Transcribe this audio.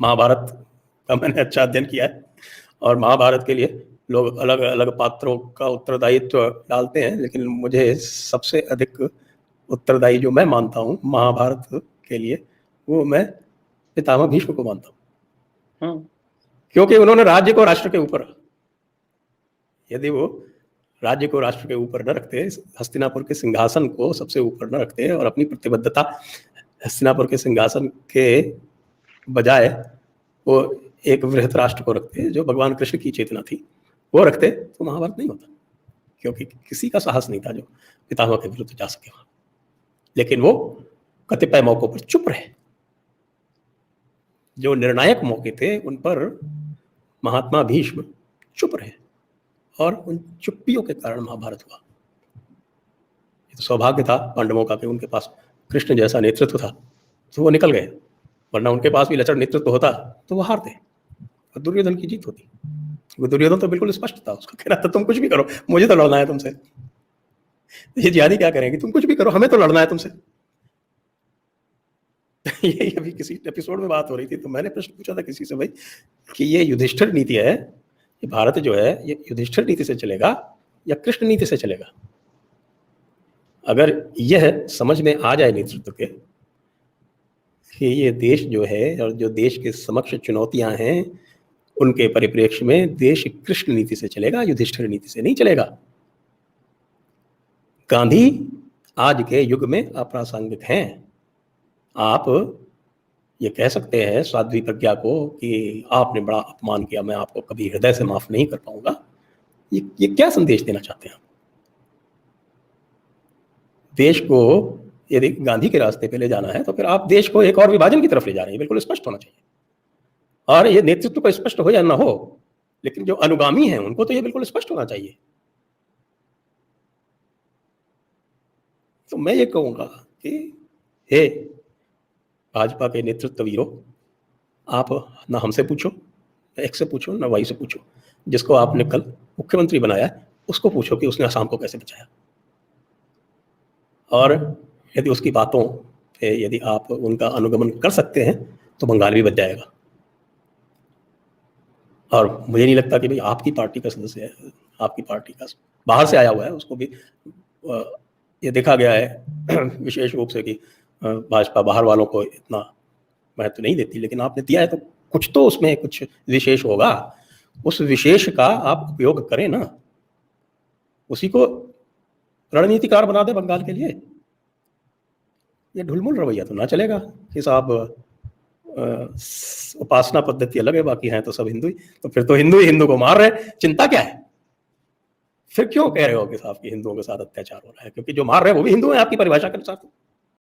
महाभारत का मैंने अच्छा अध्ययन किया है, और महाभारत के लिए लोग अलग अलग पात्रों का उत्तरदायित्व डालते हैं, लेकिन मुझे सबसे अधिक उत्तरदायी जो मैं मानता हूँ महाभारत के लिए, वो मैं पितामह भीष्म को मानता हूँ। क्योंकि उन्होंने राज्य को राष्ट्र के ऊपर, यदि वो राज्य को राष्ट्र के ऊपर न रखते, हस्तिनापुर के सिंहासन को सबसे ऊपर न रखते और अपनी प्रतिबद्धता हस्तिनापुर के सिंहासन के बजाय वो एक वृहत राष्ट्र को रखते, जो भगवान कृष्ण की चेतना थी, वो रखते, तो महाभारत नहीं होता। क्योंकि किसी का साहस नहीं था जो पितामह के विरुद्ध जा सके वहां। लेकिन वो कतिपय मौकों पर चुप रहे। जो निर्णायक मौके थे उन पर महात्मा भीष्म चुप रहे, और उन चुप्पियों के कारण महाभारत हुआ। ये तो सौभाग्य था पांडवों का कि उनके पास कृष्ण जैसा नेतृत्व था, तो वो निकल गए, वरना उनके पास भी लचर नेतृत्व होता तो वो हारते और दुर्योधन की जीत होती। वो दुर्योधन तो बिल्कुल स्पष्ट था, उसका कहना था तुम कुछ भी करो, मुझे तो लड़ना है तुमसे। ये जिहादी क्या करेंगे, तुम कुछ भी करो, हमें तो लड़ना है तुमसे। यही अभी किसी एपिसोड में बात हो रही थी, तो मैंने प्रश्न पूछा था किसी से, भाई कि ये युधिष्ठिर नीति है, ये भारत जो है ये युधिष्ठिर नीति से चलेगा या कृष्ण नीति से चलेगा? अगर यह समझ में आ जाए नेतृत्व के कि ये देश जो है और जो देश के समक्ष चुनौतियां हैं, उनके परिप्रेक्ष्य में देश कृष्ण नीति से चलेगा, युधिष्ठिर नीति से नहीं चलेगा। गांधी आज के युग में अप्रासंगिक हैं। आप ये कह सकते हैं साध्वी प्रज्ञा को कि आपने बड़ा अपमान किया, मैं आपको कभी हृदय से माफ नहीं कर पाऊंगा। ये क्या संदेश देना चाहते हैं? देश को यदि गांधी के रास्ते पे ले जाना है तो फिर आप देश को एक और विभाजन की तरफ ले जा रहे हैं, बिल्कुल स्पष्ट होना चाहिए। और ये नेतृत्व को स्पष्ट हो या ना हो, लेकिन जो अनुगामी हैं उनको तो ये बिल्कुल स्पष्ट होना चाहिए। तो मैं ये कहूंगा कि हे भाजपा के नेतृत्व वीरों, आप ना हमसे पूछो, ना एक से पूछो, ना वाई से पूछो, जिसको आपने कल मुख्यमंत्री बनाया उसको पूछो कि उसने असम को कैसे बचाया। और यदि उसकी बातों पे यदि आप उनका अनुगमन कर सकते हैं तो बंगाल भी बच जाएगा। और मुझे नहीं लगता कि भाई आपकी पार्टी का सदस्य है, आपकी पार्टी का बाहर से आया हुआ है, उसको भी ये देखा गया है विशेष रूप से कि भाजपा बाहर वालों को इतना महत्व नहीं देती, लेकिन आपने दिया है तो कुछ तो उसमें कुछ विशेष होगा। उस विशेष का आप उपयोग करें ना, उसी को रणनीतिकार बना दे बंगाल के लिए। ये ढुलमुल रवैया तो ना चलेगा कि साहब उपासना पद्धति अलग है, बाकी हैं तो सब हिंदू ही, तो फिर तो हिंदू ही हिंदू को मार रहे, चिंता क्या है? फिर क्यों कह रहे हो कि साहब कि हिंदुओं के साथ अत्याचार हो रहा है? क्योंकि जो मार रहे हैं वो भी हिंदू हैं आपकी परिभाषा के अनुसार।